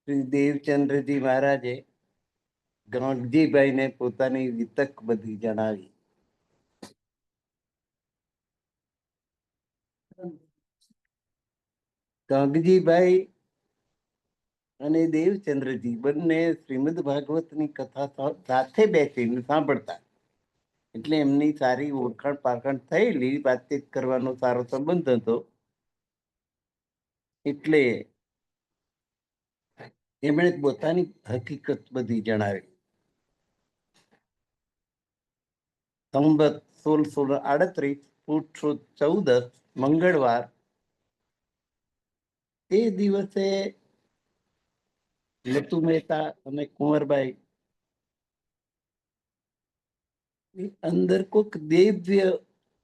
શ્રી દેવચંદ્રજી મહારાજે ગાંધીભાઈને પોતાની વિતક બધી જણાવી. ગાંધીભાઈ અને દેવચંદ્રજી બંને શ્રીમદ ભાગવતની કથા સાથે બેસીને સાંભળતા, એટલે એમની સારી ઓળખાણ પાખણ થયેલી, વાતચીત કરવાનો સારો સંબંધ હતો. એટલે એમણે પોતાની હકીકત બધી જણાવી. સંવત 1638 ફૂટ 14 મંગળવાર એ દિવસે લતુ મહેતા અને કુંવરબાઈ અંદર કોઈક દિવ્ય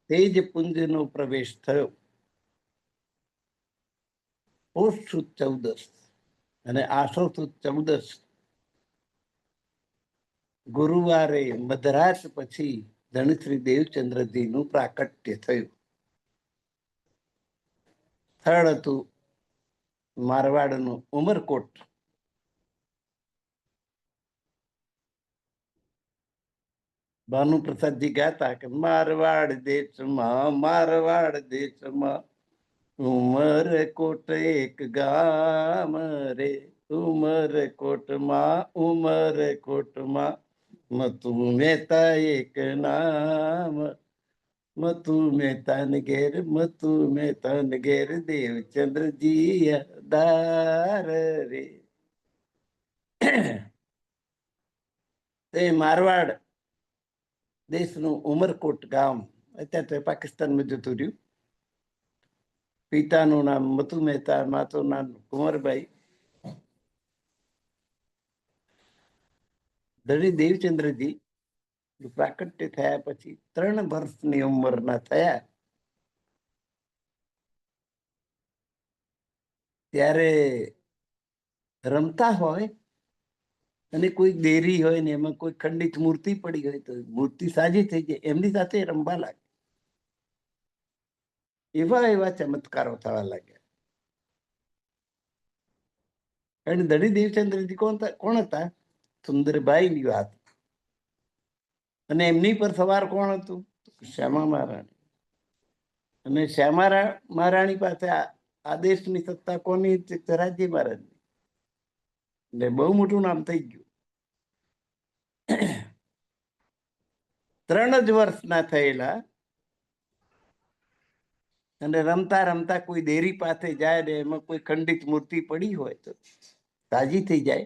તેજ પુંજનો પ્રવેશ થયો. પોષ સુદ 14 અને આસો સુદ 14 ગુરુવારે મધરાત પછી ધનશ્રી દેવચંદ્રજીનું પ્રાકટ્ય થયું. સ્થળ હતું મારવાડનું ઉમરકોટ. ભાનુપ્રસાદજી ગાતા કે મારવાડ દેશમાં ઉમરકોટ એક ગામ રે, ઉમરકોટમાં મતુ મહેતા એક નામ, મતુ મહેતા ને ઘેર દેવચંદ્રજી દાર રે. તે મારવાડ દેશનું ઉમરકોટ ગામ અત્યારે પાકિસ્તાનમાં જતું રહ્યું. પિતાનું નામ મતુ મહેતા, માતાનું નામ કુંવરબાઈ. ધણી દેવચંદ્રજી પ્રાકટ્ય થયા પછી 3 વર્ષની ઉંમરના થયા ત્યારે રમતા હોય અને કોઈ દેરી હોય ને એમાં કોઈ ખંડિત મૂર્તિ પડી હોય તો મૂર્તિ સાજી થઈ જાય, એમની સાથે રમવા લાગે. એવા ચમત્કારો થવા લાગ્યા. અને ધણી દેવચંદ્રજી કોણ હતા? સુંદરબાઈની વાત. અને એમની પર સવાર કોણ હતું? શ્યામા મહારાણી. અને શ્યામા મહારાણી પાસે આદેશની સત્તા કોની? રાજ્ય મહારાજની. એટલે બહુ મોટું નામ થઈ ગયું. 3 જ વર્ષના થયેલા અને રમતા રમતા કોઈ દેરી પાસે જાય ને એમાં કોઈ ખંડિત મૂર્તિ પડી હોય તો તાજી થઈ જાય,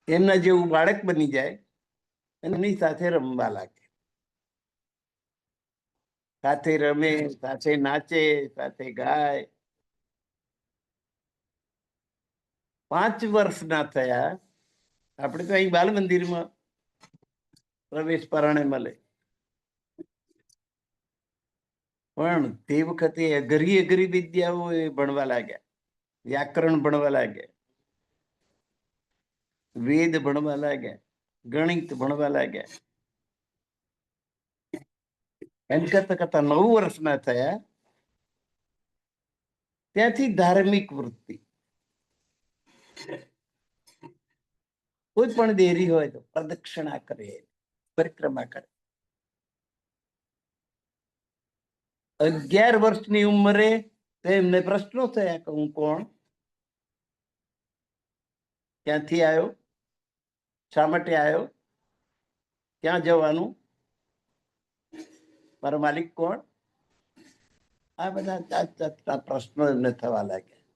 એમના જેવું બાળક બની જાય, એમની સાથે રમવા લાગે. સાથે રમે, સાથે નાચે, સાથે ગાય. 5 વર્ષના થયા. આપણે તો અહીં બાલ મંદિરમાં પ્રવેશ પરાણે મળે, પણ તે વખતે અઘરી વિદ્યાઓ એ ભણવા લાગ્યા. વ્યાકરણ ભણવા લાગ્યા, વેદ ભણવા લાગ્યા, ગણિત ભણવા લાગ્યા. એમ કરતા 9 વર્ષના થયા ત્યાંથી ધાર્મિક વૃત્તિ. કોઈ પણ દેરી હોય તો પ્રદક્ષિણા કરે, પરિક્રમા કરે. 11 વર્ષની ઉંમરે એમને પ્રશ્નો થયા કે હું કોણ, ક્યાંથી આવ્યો, શા માટે આવ્યો, ક્યાં જવાનું, મારો માલિક કોણ? આ બધા જાતના પ્રશ્નો એમને થવા લાગ્યા.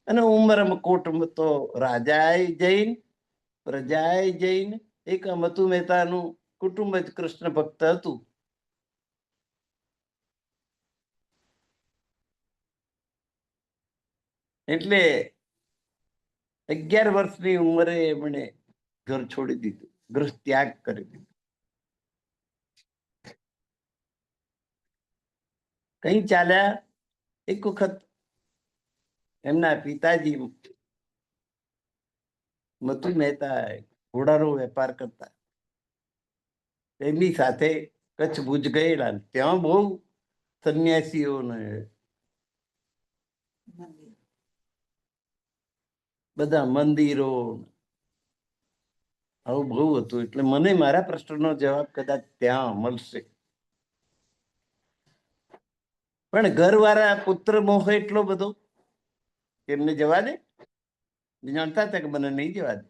અને ઉમરમાં કોટમાં તો રાજાએ જૈન, પ્રજાએ જૈન. એક મતુ મહેતાનું કુટુંબ જ કૃષ્ણ ભક્ત હતું. એટલે 11 વર્ષની ઉંમરે એમણે ઘર છોડી દીધું, ગૃહ ત્યાગ કરી દીધું. કઈ ચાલ્યા. એક વખત એમના પિતાજી મતુ મહેતા ઘોડાનો વેપાર કરતા, એમની સાથે કચ્છ ભુજ ગયેલા. ત્યાં બહુ સંન્યાસીઓને બધા મંદિરો, આવું બહુ હતું. એટલે મને મારા પ્રશ્નનો જવાબ કદાચ ત્યાં મળશે. પણ ઘરવાળા પુત્ર મોહ એટલો બધો એમને જવા દે, જાણતા હતા કે મને નહીં જવા દે.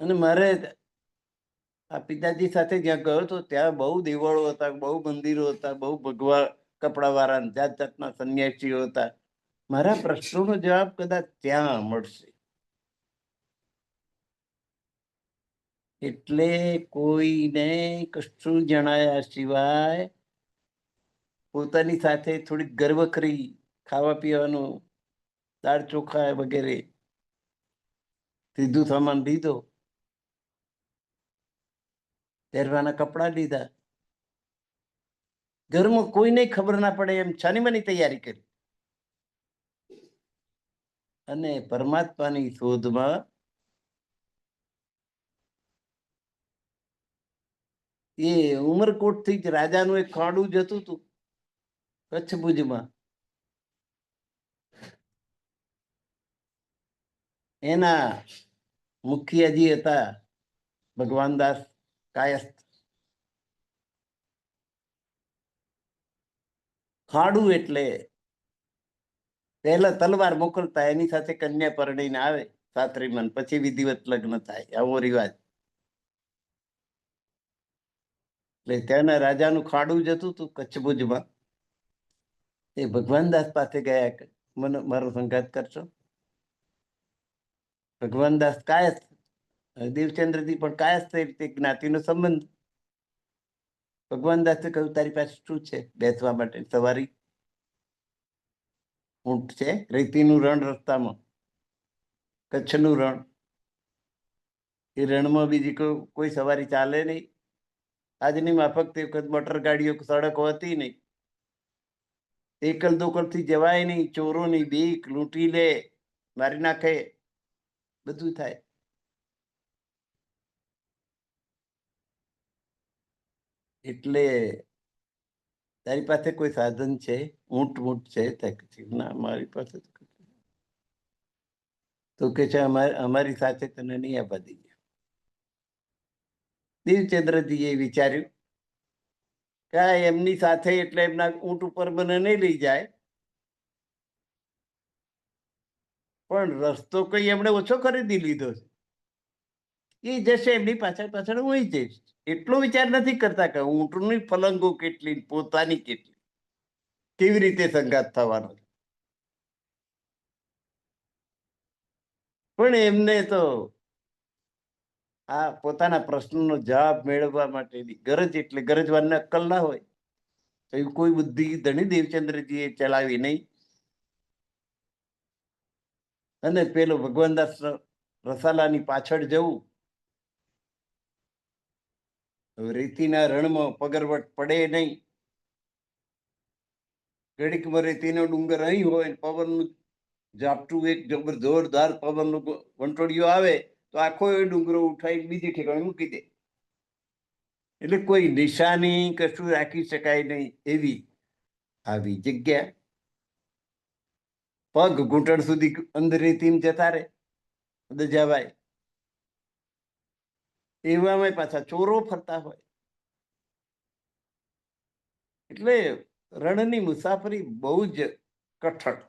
અને મારે આ પિતાજી સાથે જ્યાં ગયો હતો ત્યાં બહુ દેવળો હતા, બહુ મંદિરો હતા, બહુ ભગવા કપડા વાળા, જાત જાતના સંન્યાસીઓ હતા. મારા પ્રશ્નોનો જવાબ કદાચ ત્યાં મળશે. એટલે કોઈને કશું જણાયા સિવાય પોતાની સાથે થોડીક ગર્વખરી, ખાવા પીવાનું, દાળ ચોખા વગેરે સીધું સામાન લીધો, પહેરવાના કપડા લીધા, ઘરમાં કોઈને ખબર ના પડે એમ છાની માની તૈયારી કરી અને પરમાત્માની શોધમાં એ ઉમરકોટ થી જ રાજાનું એક ખાડું જતું હતું કચ્છ ભુજમાં. એના મુખિયાજી હતા ભગવાનદાસ કાયસ્થ. ખાડું એટલે પહેલા તલવાર મોકલતા, એની સાથે કન્યા પરણીને આવે સાત્રીમન, પછી વિધિવત લગ્ન થાય, આવો રિવાજ. એટલે ત્યાંના રાજાનું ખાડું જતું હતું કચ્છ ભુજમાં. એ ભગવાનદાસ પાસે ગયા, મને મારો સંગાત કરશો? ભગવાનદાસ કાયસ્થ, દેવચંદ્રજી પણ કાયસ્થ, રીતે જ્ઞાતિનો સંબંધ. ભગવાનદાસે કહ્યું, તારી પાસે શું છે બેસવા માટે? સવારી ઊંટ છે, રેતીનું રણ રસ્તામાં, કચ્છનું રણ. એ રણમાં બીજી કોઈ સવારી ચાલે નહીં. આજની માફક તે વખત મોટર ગાડીઓ, સડકો હતી નહીં. એકલ દોકલ થી જવાય નહીં, ચોરોની બીક, લૂંટી લે, મારી નાખે, બધું થાય. એટલે તારી પાસે કોઈ સાધન છે? ઊંટ ઊંટ છે? ના, મારી પાસે તો કે છે અમારી સાથે તને નહીં આપવા દઈએ. દેવચંદ્રજીએ વિચાર્યું કે એમની સાથે એટલે એમના ઊંટ ઉપર મને નહીં લઈ જાય, પણ રસ્તો કઈ એમણે ઓછો ખરીદી લીધો છે. એ જશે એમની પાછળ પાછળ હું જઈશ. એટલો વિચાર નથી કરતા કે ઊંટની ફલંગો કેટલી, પોતાની કેટલી, કેવી રીતે સંગાત થવાનો. પણ એમને તો આ પોતાના પ્રશ્નનો જવાબ મેળવવા માટેની ગરજ, એટલે ગરજવાનને અક્કલ ના હોય, તો એવી કોઈ બુદ્ધિ ધણી દેવચંદ્રજીએ ચલાવી નહીં. અને પેલો ભગવાનદાસ રસાલાની પાછળ જવું, રેતીના રણમાં પગરવટ પડે નહીં. ઘડીકમાં રેતીનો ડુંગર અહીં હોય, પવનનું ઝાપટું, એક જોરદાર પવનનું વંટોળિયો આવે તો આખો એ ડુંગરો ઉઠાઈ બીજી ઠેકાણે મૂકી દે. એટલે કોઈ નિશાની કશું રાખી શકાય નહીં એવી આવી જગ્યા. પગ ઘૂંટણ સુધી અંદર રેતીમ જતા રહે, જવાય. એવામાં પાછા ચોરો ફરતા હોય. એટલે રણની મુસાફરી બહુ જ કઠણ,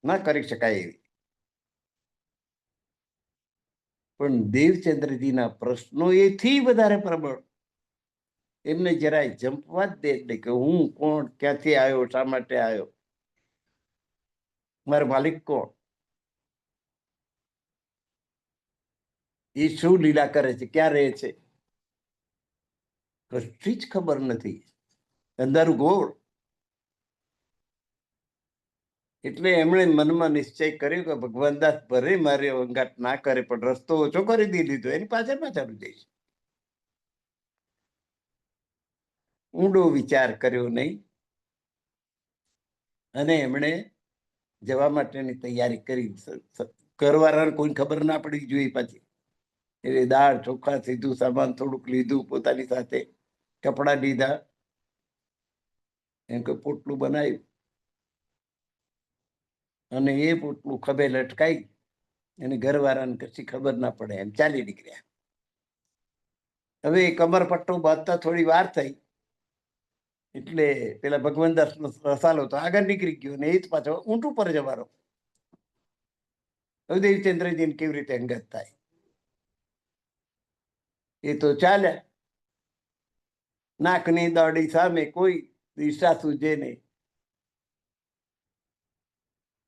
ના કરી શકાય એવી. પણ દેવચંદ્રજીના પ્રશ્નો એથી વધારે પ્રબળ. એમને જરાય જંપવા જ દે નહીં કે હું કોણ, ક્યાંથી આવ્યો, શા માટે આવ્યો, મારો માલિક કોણ, એ શું લીલા કરે છે, ક્યાં રહે છે, કશી જ ખબર નથી. અંધારું ગોળ. એટલે એમણે મનમાં નિશ્ચય કર્યો કે ભગવાનદાસ ભરે મારે વંગાટ ના કરે, પણ રસ્તો ઓછો કરી દીધો, એની પાછળ પાછળ જઈશ. ઊંડો વિચાર કર્યો નહીં અને એમણે જવા માટેની તૈયારી કરી. ઘરવાળાને કોઈ ખબર ના પડી જોઈએ પાછી. એટલે દાળ ચોખા, સીધું સામાન થોડુંક લીધું, પોતાની સાથે કપડા લીધા, એમ કે પોટલું બનાવ્યું. અને એ પોટલું ખભે લટકાઈ અને ઘરવાળાને કશી ખબર ના પડે એમ ચાલી નીકળ્યા. હવે કમર પટ્ટો બાંધતા થોડી વાર થઈ એટલે પેલા ભગવાનદાસ નો રસાલો તો આગળ નીકળી ગયો ને એ જ પાછો ઊંટ ઉપર જવાનો. હવે દેવચંદ્રજીને કેવી રીતે અંગત થાય? એ તો ચાલે, નાકની દોડી સામે કોઈ દિશા સૂજે નહીં.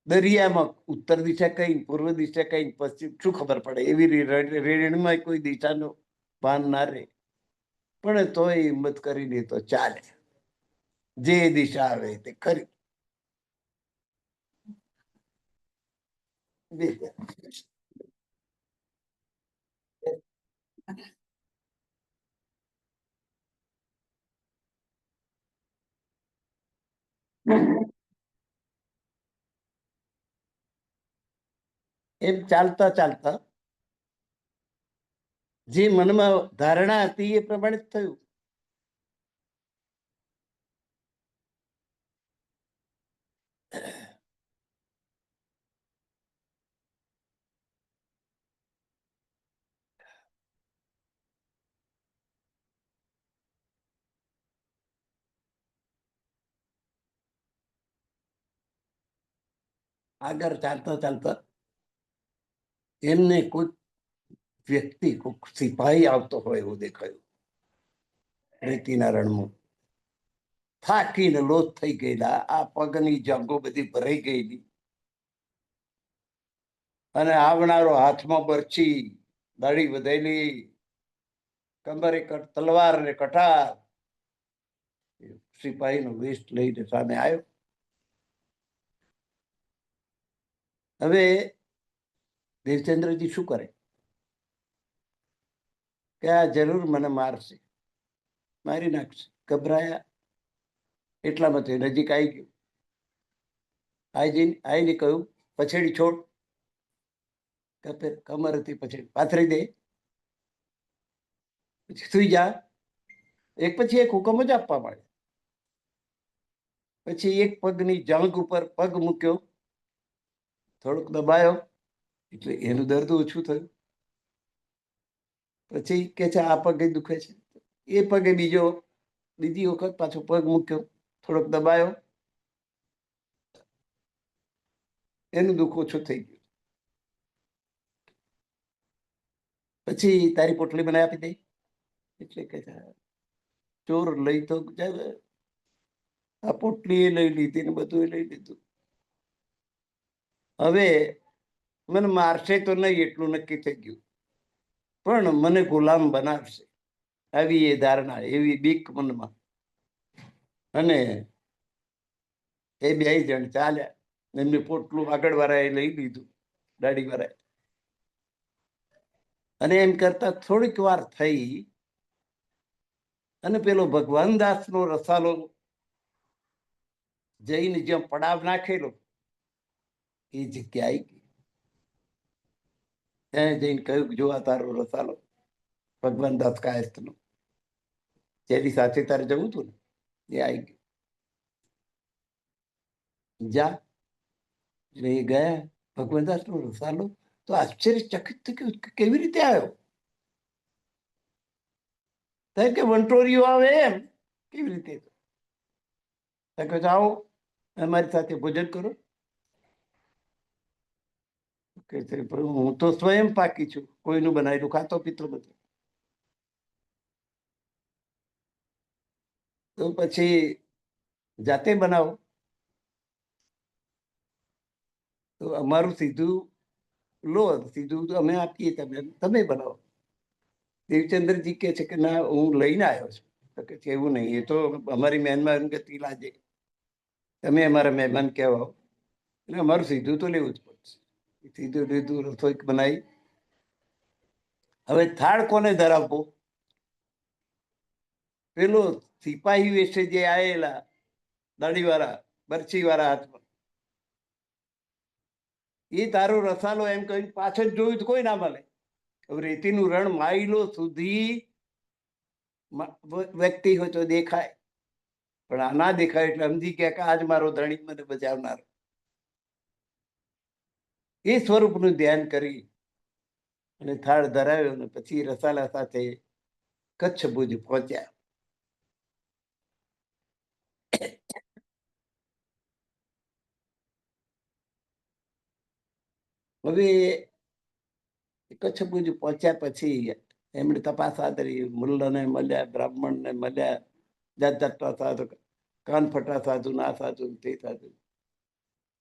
દરિયામાં ઉત્તર દિશા કઈ, પૂર્વ દિશા કઈ, પશ્ચિમ શું ખબર પડે? એવી રેણમાં કોઈ દિશાનો ભાન ના રહે. પણ તોય હિંમત કરીને તો ચાલે, જે દિશા આવે તે ખરી. એમ ચાલતા ચાલતા જે મનમાં ધારણા હતી એ પ્રમાણે જ થયું. આગળ ચાલતા ચાલતા એમને કોઈ વ્યક્તિ, કોઈ સિપાહી આવતો હોય એવું દેખાયું. રેતીના રણમાં થાકીને લોથ થઈ ગયેલા, આ પગની જંગો બધી ભરાઈ ગયેલી, અને આવનારો હાથમાં બરછી, દાઢી વધેલી, કમરે તલવાર ને કટાર, સિપાહીનો વેશ લઈને સામે આવ્યો. હવે દેવચંદ્રજી શું કરે કે આ જરૂર મને મારશે, મારી નાખશે. ગભરાયા. એટલામાં તે નજીક આવી ગયું. આવીને કહ્યું, પછેડી છોડ. કમર હતી પછેડી પાથરી દે, પછી સુઈ જા. એક પછી એક હુકમ જ આપવા માંડે. પછી એક પગની જાંઘ ઉપર પગ મૂક્યો, થોડોક દબાયો એટલે એનું દર્દ ઓછું થયું. પછી કે છે આ પગે દુખે છે. એ પગે બીજી વખત પાછો પગ મૂક્યો, થોડોક દબાયો, એનું દુઃખ ઓછું થઈ ગયું. પછી તારી પોટલી મને આપી દે. એટલે કે ચોર લઈ તો આ પોટલી એ લઈ લીધી ને બધું એ લઈ લીધું. હવે મને મારશે તો નહીં એટલું નક્કી થઈ ગયું, પણ મને ગુલામ બનાવશે આવી એ ધારણા, એવી બીક મનમાં. અને એ બે જણ ચાલ્યા. એમને પોટલું આગળ વાળાએ લઈ લીધું, દાઢી વાળાએ. અને એમ કરતા થોડીક વાર થઈ અને પેલો ભગવાન દાસ નો રસાલો જઈને જ્યાં પડાવ નાખેલો એ જગ્યા આવી ગઈ. ત્યાં જઈને કહ્યું, જો આ તારો રસાલો ભગવાન દાસ કાયસ્થ નો, જેની સાથે તારે જવું હતું ને એ આવી ગયું. જા. એટલે એ ગયા. ભગવાન દાસ નો રસાલો તો આશ્ચર્યચકિત થયું કે કેવી રીતે આવ્યો? કે વંટોરીઓ આવે એમ કેવી રીતે? આવો અમારી સાથે ભોજન કરો. કે હું તો સ્વયં પાકી છું, કોઈનું બનાવેલું ખાતો પીતો નથી. તો પછી જાતે બનાવો. તો અમારું સીધું લો, સીધું તો અમે આપીએ, તમે બનાવો. દેવચંદ્રજી કે છે કે ના, હું લઈને આવ્યો છું. તો કે છે એવું નહીં, એ તો અમારી મહેમાન ગતિ લાજે, તમે અમારા મહેમાન કહેવાઓ, એટલે અમારું સીધું તો લેવું જ પડશે. સીધું લીધું, રસોઈ બનાવી. હવે થાળ કોને ધરાવવો? પેલો સિપાહી વેશે જે આવેલા દાઢીવાળા, બરછીવાળા હાથમાં, એ તારો રસાલો એમ કહ્યું પાછળ જોયું તો કોઈ ના મળે. રેતીનું રણ માઇલો સુધી વ્યક્તિ હોય તો દેખાય, પણ આ ના દેખાય એટલે સમજી ગયા કે આજ મારો ધણી મને બચાવનાર. એ સ્વરૂપનું ધ્યાન કરી અને થાળ ધરાવ્યો ને પછી રસાલા સાથે કચ્છ ભુજ પહોંચ્યા. હવે કચ્છ ભુજ પહોંચ્યા પછી એમણે તપાસ આદરી, મુલ્લાને મળ્યા, બ્રાહ્મણને મળ્યા, જાત જાતના સાધુ, કાન ફટા સાધુ, ના સાધુ, તે સાધુ.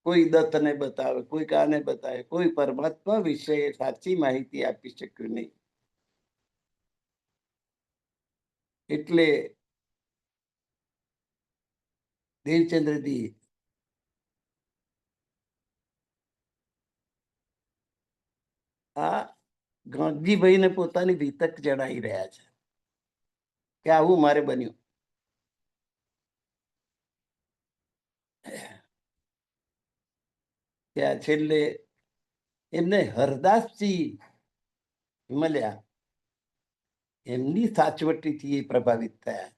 કોઈ દત્તને બતાવે, કોઈ કાને બતાવે, કોઈ પરમાત્મા વિશે સાચી માહિતી આપી શક્યું નહીં. એટલે દેવચંદ્રજી આ ગાંધીભાઈને પોતાની વિતક જણાવી રહ્યા છે કે આવું મારે બન્યું. ત્યાં છેલ્લે એમને હરદાસજી મળ્યા, એમની સાચવટીથી એ પ્રભાવિત થયા.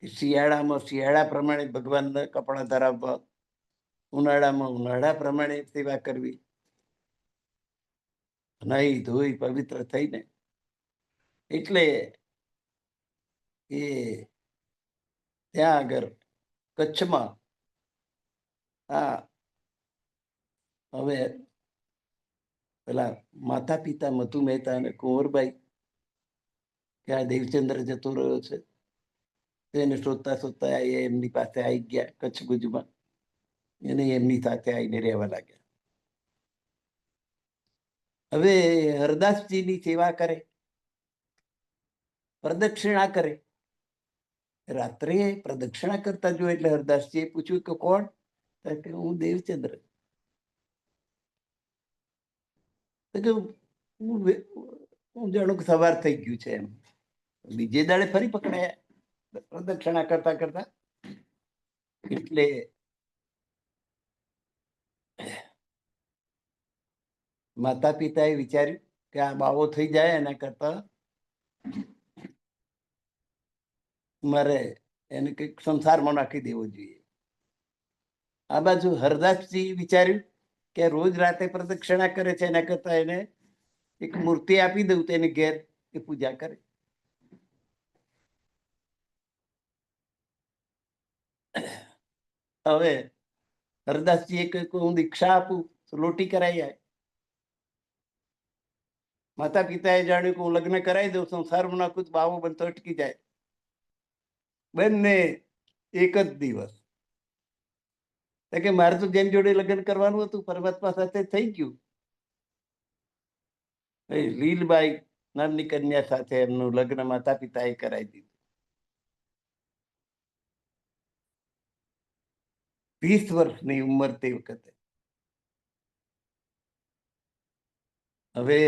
શિયાળામાં શિયાળા પ્રમાણે ભગવાનના કપડા ધરાવવા, ઉનાળામાં ઉનાળા પ્રમાણે સેવા કરવી, નાહી ધોઈ પવિત્ર થઈને. એટલે એ ત્યાં આગળ કચ્છમાં આ હવે પેલા માતા પિતા મધુ મહેતા અને કુંવરબાઈ કે આ દેવચંદ્ર જતો રહ્યો છે, એને શોધતા શોધતા એમની પાસે આવી ગયા કચ્છ ભુજમાં, એને એમની સાથે આવીને રહેવા લાગ્યા. હવે હરદાસજીની સેવા કરે, પ્રદક્ષિણા કરે. રાત્રે પ્રદક્ષિણા કરતા જો એટલે હરદાસજીએ પૂછ્યું કે કોણ? કે હું દેવચંદ્ર. હું જાણું સવાર થઈ ગયું છે એમ. બીજે દાડે ફરી પકડાયા પ્રદક્ષિણા કરતા કરતા. એટલે માતા પિતાએ વિચાર્યું કે આ બાવો થઈ જાય એના કરતા મારે એને કંઈક સંસારમાં નાખી દેવો જોઈએ. આ બાજુ હરદાસજી વિચાર્યું કે રોજ રાતે પ્રદક્ષિણા કરે છે, એના કરતા એને એક મૂર્તિ આપી દઉં તો એની ઘેર એ પૂજા કરે. હવે હરદાસજીએ કહ્યું હું દીક્ષા આપું તો લોટી કરાઈ જાય. માતા પિતાએ જાણ્યું કે હું લગ્ન કરાવી દઉં, સંસારમાં નાખું તો બાવો બનતો અટકી જાય. બંને એક જ દિવસ કે મારે તો જેમ જોડે લગ્ન કરવાનું હતું પરમાત્મા સાથે થઈ ગયું. લીલબાઈ નામની કન્યા સાથે એમનું લગ્ન માતા પિતાએ કરાવી દીધું. 20 વર્ષની ઉંમર તે વખતે. હવે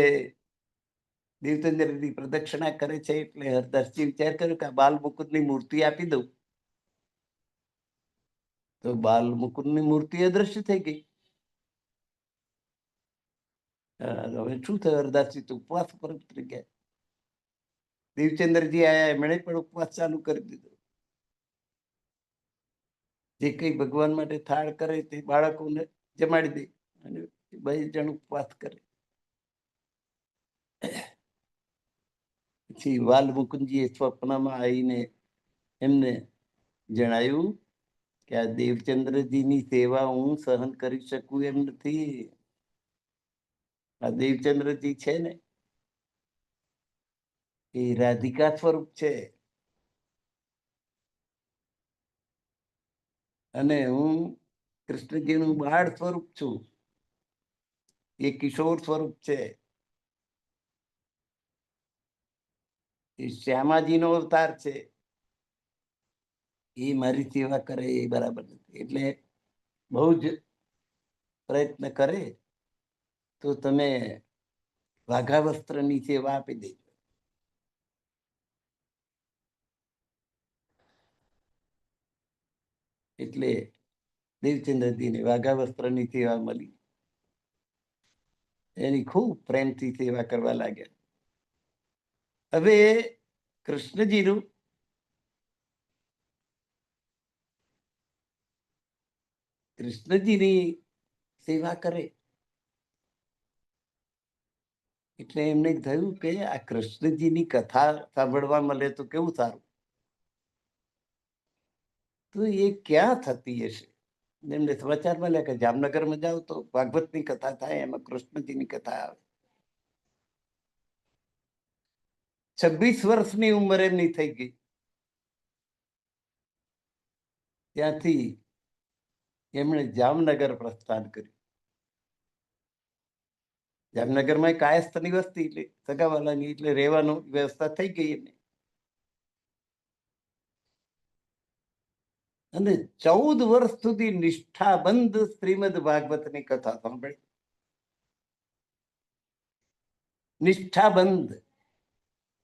દેવચંદ્રની પ્રદક્ષિણા કરે છે એટલે હરદાસજી વિચાર કર્યો કે બાલ મુકુદની મૂર્તિ આપી દઉં તો બાલ મુકુદની મૂર્તિ અદ્રશ્ય થઈ ગઈ. હવે શું થયું? હરદાસજી તો ઉપવાસ પર ઉતરી ગયા. દેવચંદ્રજી આયા, એમણે પણ ઉપવાસ ચાલુ કરી દીધો. જે કઈ ભગવાન માટે થાળ કરે તે બાળકોને જમાડી દે અને 2 જણ ઉપવાસ કરે. પછી વાલ મુકુંદજીએ સ્વપ્નમાં આવીને એમને જણાવ્યું કે આ દેવચંદ્રજીની સેવા હું સહન કરી શકું એમ નથી. આ દેવચંદ્રજી છે ને એ રાધિકા સ્વરૂપ છે અને હું કૃષ્ણજીનું બાળ સ્વરૂપ છું. એ કિશોર સ્વરૂપ છે. એ શ્યામાજીનો અવતાર છે. એ મારી સેવા કરે એ બરાબર નથી. એટલે બહુ જ પ્રયત્ન કરે તો તમે વાઘા વસ્ત્રની સેવા આપી દેજો. એટલે દેવચંદ્રજીને વાઘા વસ્ત્રની સેવા મળી. એની ખૂબ પ્રેમથી સેવા કરવા લાગ્યા. હવે કૃષ્ણજીનું કૃષ્ણજીની સેવા કરે એટલે એમને થયું કે આ કૃષ્ણજીની કથા સાંભળવા મળે તો કેવું સારું. તો એ ક્યાં થતી હશે? એમને સમાચાર મળ્યા કે જામનગરમાં જાઓ તો ભાગવતની કથા થાય, એમાં કૃષ્ણજીની કથા આવે. 26 વર્ષની ઉંમર એમની થઈ ગઈ. ત્યાંથી એમણે જામનગર પ્રસ્થાન કર્યું. જામનગરમાં કાયસ્થની વસ્તી, એટલે સગાવાલાની, એટલે રહેવાનું વ્યવસ્થા થઈ ગઈ એમને. અને 14 વર્ષ સુધી નિષ્ઠાબંધ શ્રીમદ ભાગવતની કથા સાંભળી. નિષ્ઠાબંધ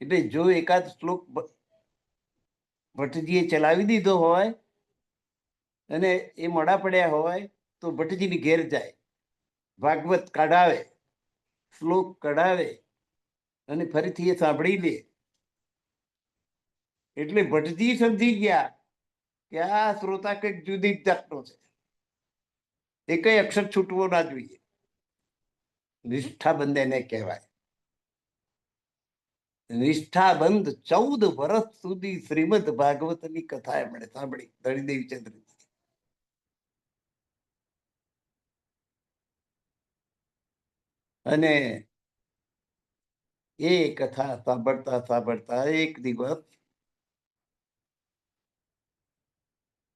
એટલે જો એકાદ શ્લોક ભટ્ટજીએ ચલાવી દીધો હોય અને એ મોડા પડ્યા હોય તો ભટ્ટજીની ઘેર જાય, ભાગવત કઢાવે, શ્લોક કઢાવે અને ફરીથી એ સાંભળી લે. એટલે ભટ્ટજી સમજી ગયા કે આ શ્રોતા કંઈક જુદી જ જાતનો છે, એ કઈ અક્ષર છૂટવો ના જોઈએ. નિષ્ઠાબંધ એને કહેવાય. નિષ્ઠાબંધ 14 વર્ષ સુધી શ્રીમદ ભાગવતની કથા એમણે સાંભળી, ધણીદેવચંદ્ર. અને એ કથા સાંભળતા સાંભળતા એક દિવસ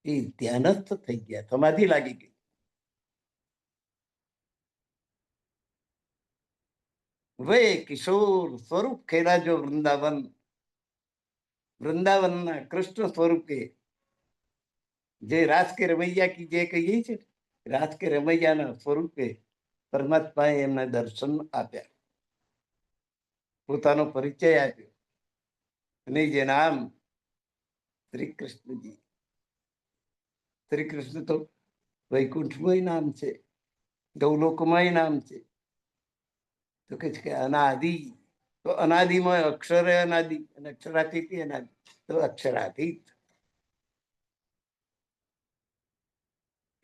એ ધ્યાનસ્થ થઈ ગયા, સમાધિ લાગી ગઈ. વે કિશોર સ્વરૂપ ખેલા જો વૃંદાવન, વૃંદાવનના કૃષ્ણ સ્વરૂપે, જે રાસ કે રમૈયા કી જે કહીએ છે, રાસ કે રમૈયાના સ્વરૂપે પરમાત્માએ એમને દર્શન આપ્યા, પોતાનો પરિચય આપ્યો. અને જે નામ શ્રી કૃષ્ણજી. શ્રી કૃષ્ણ તો વૈકુંઠમય નામ છે, ગૌલોકમય નામ છે. તો કે છે કે અનાદિ, તો અનાદિમાં અક્ષર અનાદિ અને અક્ષરાતીત અનાદિ, તો અક્ષરાતીત.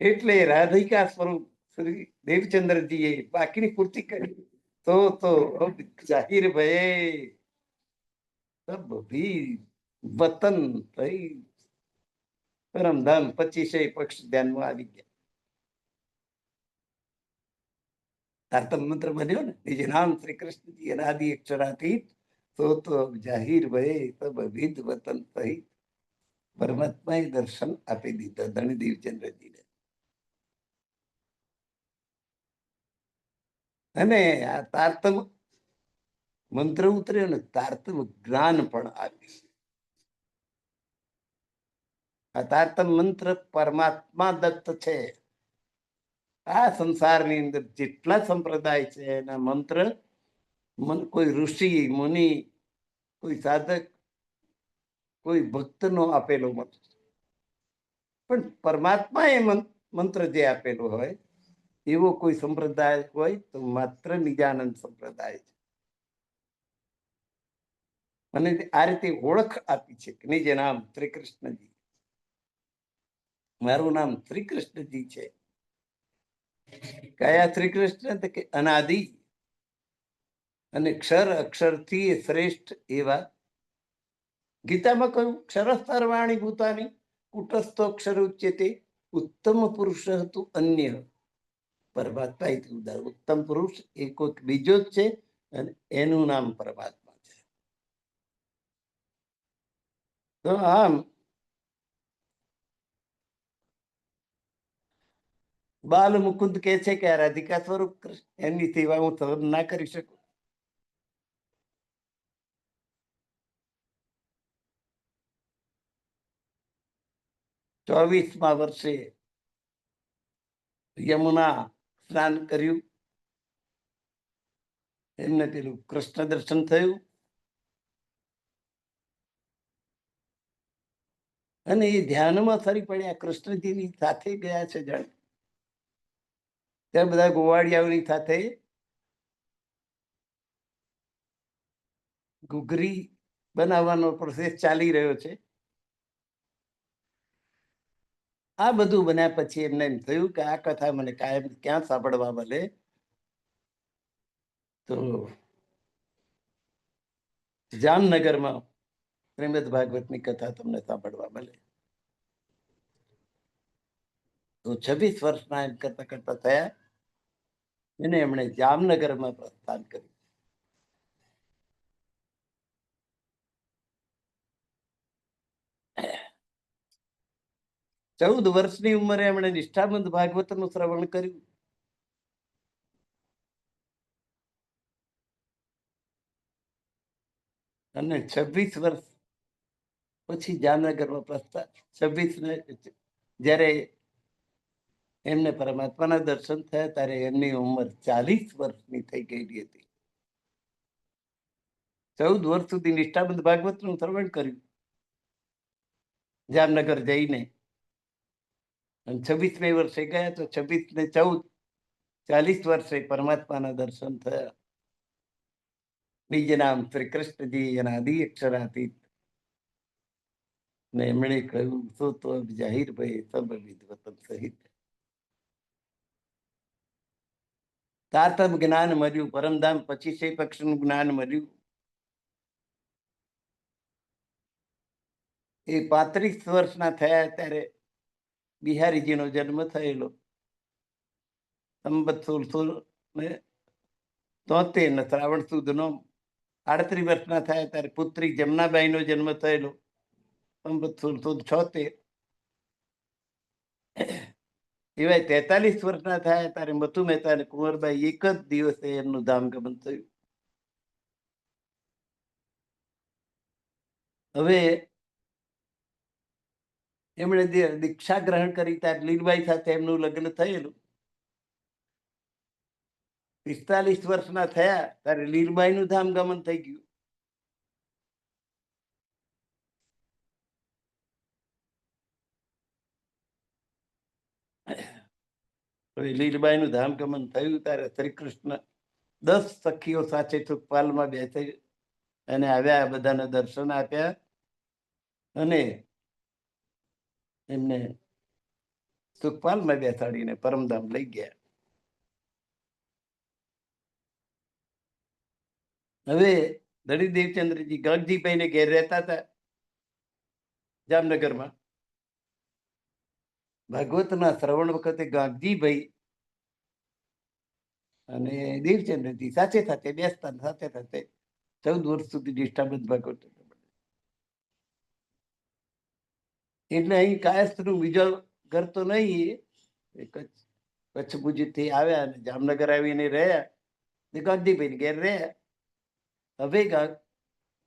એટલે રાધિકા સ્વરૂપ શ્રી દેવચંદ્રજીએ બાકીની પૂર્તિ કરી. તો જાહિર ભયે સબ ભી વતન થઈ પરમધામ 25 પક્ષ ધ્યાનમાં આવી ગયા. તારતમ મંત્ર બન્યો ને, નિજ નામ શ્રી કૃષ્ણજી અનાદિ અક્ષરાતીત, તો જાહિર ભયે સબ વિધ વતન સહિત. પરમાત્માએ દર્શન આપી દીધા ધણીદેવચંદ્રજીને. અને આ તારતમ મંત્ર ઉતર્યો ને, તારતમ જ્ઞાન પણ આવ્યું. આ તારતમ મંત્ર પરમાત્મા દત્ત છે. આ સંસારની અંદર જેટલા સંપ્રદાય છે એના મંત્ર કોઈ ઋષિ મુનિ, કોઈ સાધક, કોઈ ભક્તનો આપેલો મંત્ર. પણ પરમાત્મા એ મંત્ર જે આપેલો હોય એવો કોઈ સંપ્રદાય હોય તો માત્ર નિજાનંદ સંપ્રદાય છે. અને આ રીતે ઓળખ આપી છે કે નિજ નામ શ્રી કૃષ્ણજી, મારું નામ શ્રી કૃષ્ણજી છે. કયા શ્રી કૃષ્ણ? તો કે અનાદિ અને ક્ષર અક્ષરથી શ્રેષ્ઠ એવા. ગીતામાં કહ્યું ક્ષર સર્વાણી ભૂતાની કુટસ્થો અક્ષર ઉચ્યતે, ઉત્તમ પુરુષ હતું અન્ય. પરમાત્મા ઉત્તમ પુરુષ એ કોઈક બીજો જ છે અને એનું નામ પરમાત્મા છે. તો આમ બાલ મુકુંદ કે છે કે આ રાધિકા સ્વરૂપ એમની સેવા હું સહન ના કરી શકું. ચોવીસમાં વર્ષે યમુના સ્નાન કર્યું, એમને પેલું કૃષ્ણ દર્શન થયું. અને એ ધ્યાનમાં ફરી પડ્યા, કૃષ્ણજીની સાથે ગયા છે. જણ ત્યાં બધા ગોવાળિયાઓની સાથે ઘૂઘરી બનાવવાનો પ્રોસેસ ચાલી રહ્યો છે. આ બધું બન્યા પછી એમને એમ થયું કે આ કથા મને કાયમ ક્યાં સાંભળવા મળે. તો જામનગરમાં શ્રીમદ ભાગવતની કથા તમને સાંભળવા મળે. તો 26 વર્ષના એમ કરતા કરતા થયા એને એમણે જામનગરમાં પ્રસ્થાન કર્યું. ચૌદ વર્ષની ઉંમરે એમણે નિષ્ઠાબંધ ભાગવતનું શ્રવણ કર્યું. અને 26 વર્ષ પછી જામનગરમાં પ્રસ્થાન. 26 જ્યારે એમને પરમાત્માના દર્શન થયા ત્યારે એમની ઉંમર 40 વર્ષની થઈ ગયેલી હતી. 14 વર્ષ સુધી નિષ્ઠાબંધ ભાગવતનું શ્રવણ કર્યું જામનગર જઈને. અને 26મે વર્ષે ગયા તો 26 ને 14 40 વર્ષે પરમાત્માના દર્શન થયા. નિજ નામ શ્રી કૃષ્ણજી એના આદિ અક્ષરાતીત ને એમણે કહ્યું તો જાહિર ભાઈ સબ વિદવતન સહિત. તાતમ જ્ઞાન મળ્યું, પરમધામ પછી છે પક્ષનું જ્ઞાન મળ્યું. એ 35 વર્ષના થયા ત્યારે બિહારીજીનો જન્મ થયેલો. સંવત 1673 શ્રાવણ સુદનો. 38 વર્ષના થયા ત્યારે પુત્રી જમનાબાઈનો જન્મ થયેલો. સંવત 1676. એવાય 43 વર્ષના થયા ત્યારે મથુ મહેતા અને કુંવરબાઈ એક જ દિવસે એમનું ધામગમન થયું. હવે એમણે દીક્ષા ગ્રહણ કરી ત્યારે લીલબાઈ સાથે એમનું લગ્ન થયેલું. 45 વર્ષના થયા ત્યારે લીલબાઈનું ધામગમન થઈ ગયું. લીલબાઈનું ધામગમન થયું ત્યારે શ્રી કૃષ્ણ 10 સખીઓ સાથે સુખપાલમાં બેસે અને આવ્યા, બધાને દર્શન આપ્યા અને એમને સુખપાલમાં બેસાડીને પરમધામ લઈ ગયા. હવે ધણી દેવચંદ્રજી ગાંધીભાઈને ઘેર રહેતા હતા જામનગરમાં. ભાગવતના શ્રવણ વખતે ગાંધીભાઈ અને દેવચંદ્રજી સાથે સાથે બેસતા, સાથે સાથે 14 વર્ષ સુધી નિષ્ઠાબંધ ભાગવત. એટલે અહીં કાયસ્થનું બીજો ઘર તો નહીં, કચ્છ ભુજથી આવ્યા અને જામનગર આવીને રહ્યા. ગાંધીભાઈ ઘેર રહ્યા. હવે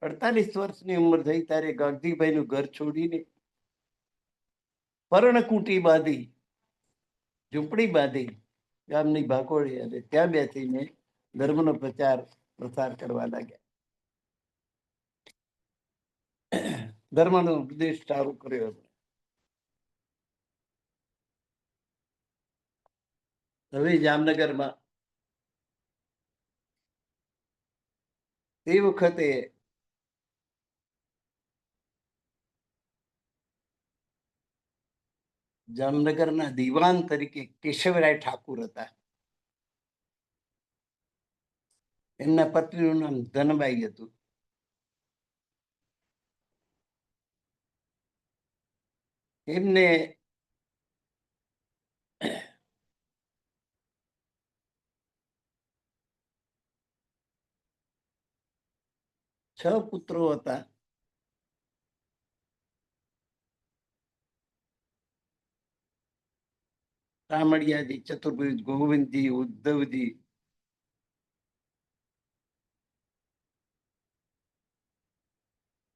48 વર્ષની ઉંમર થઈ ત્યારે ગાંધીભાઈનું ઘર છોડીને પર્ણકુટી બાંધી, ઝૂંપડી બાંધી ગામની ભાકોળી અને ત્યાં બેસીને ધર્મનો પ્રસાર કરવા લાગ્યા. ધર્મનો ઉપદેશ ચાલુ કર્યો. હવે જામનગરમાં તે વખતે જામનગરના દીવાન તરીકે કેશવરાય ઠાકુર હતા. એમના પત્નીનું નામ ધનબાઈ હતું. એમને છ પુત્રો હતા. રામડિયાજી, ચતુર્ભુજ, ગોવિંદજી, ઉદ્ધવજી.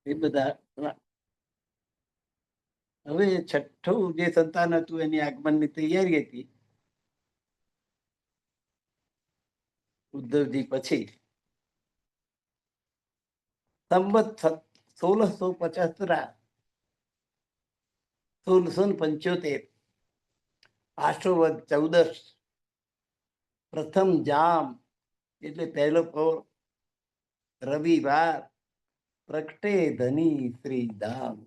એ બધા. હવે છઠ્ઠું જે સંતાન હતું એની આગમનની તૈયારી હતી. ઉદ્ધવજી પછી સંવત 1675 1675 આશોવદ 14 પ્રથમ જામ એટલે પહેલો પૌર રવિવાર પ્રગટે ધની શ્રી ધામ.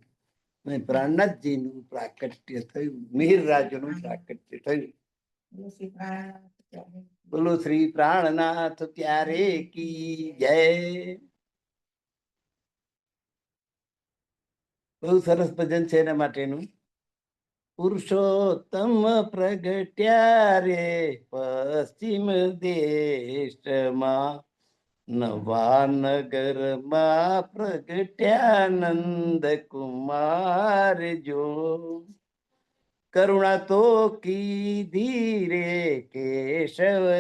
પ્રાણનાથજીનું પ્રાકટ્ય થયું, મિહિરરાજનું પ્રાકટ્ય થયું. બોલો શ્રી પ્રાણનાથ ક્યારે કી જય. બહુ સરસ ભજન છે એના માટેનું. પુરુષોત્તમ પ્રગટ્યા રે પશ્ચિમ દેશમાં, નવાનગરમાં પ્રગટ્યા નંદ કુમાર જો, કરુણા તો કીધી રે કેશવરાયની,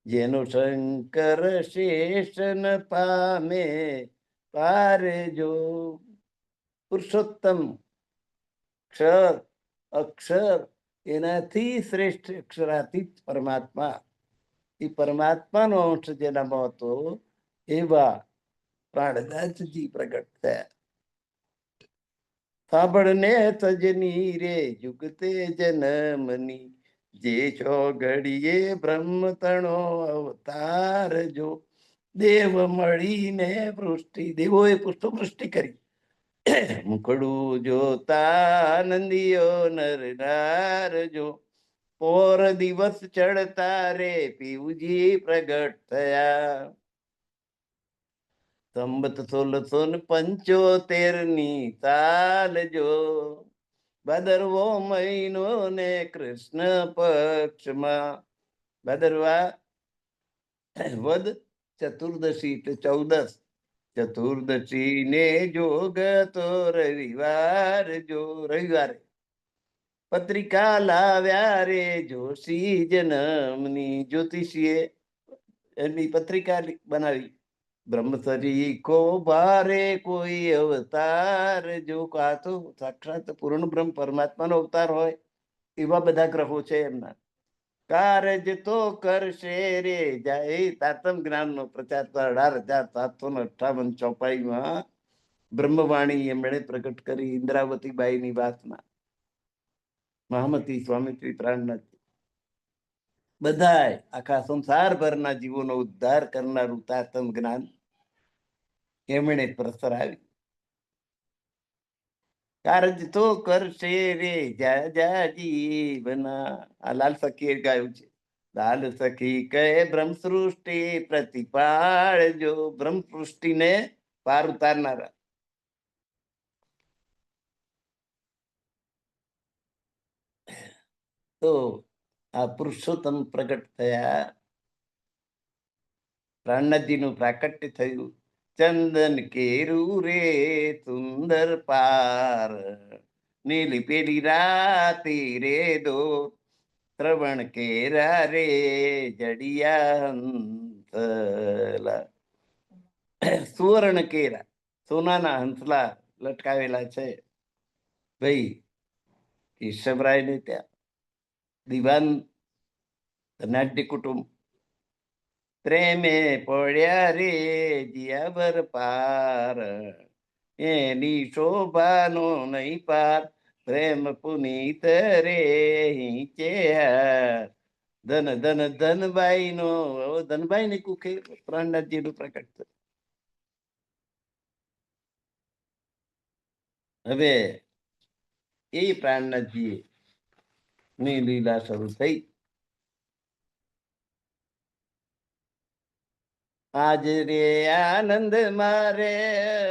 જેનો શંકર શેષન પામે પારે જો. પુરુષોત્તમ ક્ષર અક્ષર એનાથી શ્રેષ્ઠ અક્ષરાતીત પરમાત્મા, એ પરમાત્માનો અંશ જેનામાં હતો એવા પ્રાણદાસજી પ્રગટ થયા. સાંભળને સજની રે જુગતે જનમની, જે છો ઘડીએ બ્રહ્મ તણો અવતાર જો, દેવ મળીને વૃષ્ટિ, દેવોએ પુષ્પવૃષ્ટિ કરી. મુખડું જોતા નંદીઓ નર નાર જો, પોર દિવસ ચડતા રે પીવજી પ્રગટ થયા. સંબત 1675 ની સાલ જો, ભાદરવો મહિનો ને કૃષ્ણ પક્ષમાં, ભાદરવા વદ ચતુર્દશી એટલે 14, ચતુર્દશી ને જોગ તો રવિવાર જો, રવિવારે પત્રિકા લાવ્યા રે જોશી જન્મની, જ્યોતિષીએ એની પત્રિકા બનાવી. બ્રહ્મસરી કો ભારે કોઈ અવતાર જો, આ તો સાક્ષાત પૂર્ણ બ્રહ્મ પરમાત્માનો અવતાર હોય એવા બધા ગ્રહો છે એમના. કારજ તો કરશે રે જાય, તાતમ જ્ઞાન નો પ્રચાર 18,758 ચોપાઈમાં બ્રહ્મવાણી એમણે પ્રગટ કરી ઇન્દ્રાવતી બાઈ ની વાતમાં. મહામતી સ્વામી પ્રાણનાથ બધા આખા સંસાર ભરના જીવોનો ઉદ્ધાર કરનારું તાતમ જ્ઞાન એમણે પ્રસરાવી. કારજ તો કરશે રે જા જા જીવના, આ લાલ સખીએ ગાયું છે. લાલ સખી કહે બ્રહ્મ સૃષ્ટિ પ્રતિપાળ જો, બ્રહ્મ સૃષ્ટિને પાર ઉતારનારા. તો આ પુરુષોત્તમ પ્રગટ થયા, પ્રાણનાથજીનું પ્રાકટ્ય થયું. ચંદન કેરું રે સુંદર પાર, નીલી પેલી રાતી રે દો, શ્રવણ કેરા રે જડિયા હંસલા. સુવર્ણ કેરા, સોનાના હંસલા લટકાવેલા છે ભાઈ કેશવરાય ને ત્યાં. દિવાન નાટ્ય કુટુંબ પ્રેમે પડ્યા રે જીયાવર પાર, એની શોભાનો નહીં પાર, પ્રેમ પુનીત રે હિંચે હાર. ધન ધન ધનબાઈ નો, ધનબાઈ ની કુખે પ્રાણનાથજી નું પ્રકટ થયું. હવે એ પ્રાણનાથજી ની લીલા શરૂ થઈ. આજ રે આનંદ મારે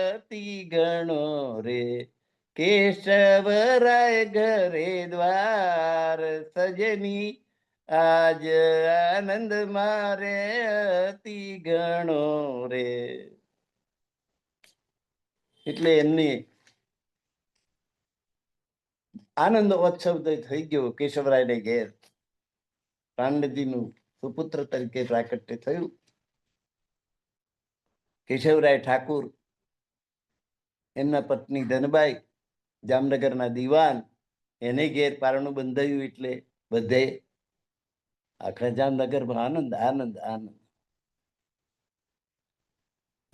અતિ ગણો રે, કેશવરાય ઘરે દ્વાર સજની, આજ આનંદ મારે અતિ ગણો રે. એટલે એમની આનંદ ઉત્સવ થઈ ગયો કેશવરાય ને ઘેર. પ્રાણનાથજીનું સુપુત્ર તરીકે પ્રાકટ્ય થયું. કેશવરાય ઠાકુર, એમના પત્ની ધનબાઈ જામનગરના દીવાન, એને ઘેર પારણું બંધાયું એટલે બધે આખા જામનગરમાં આનંદ આનંદ આનંદ.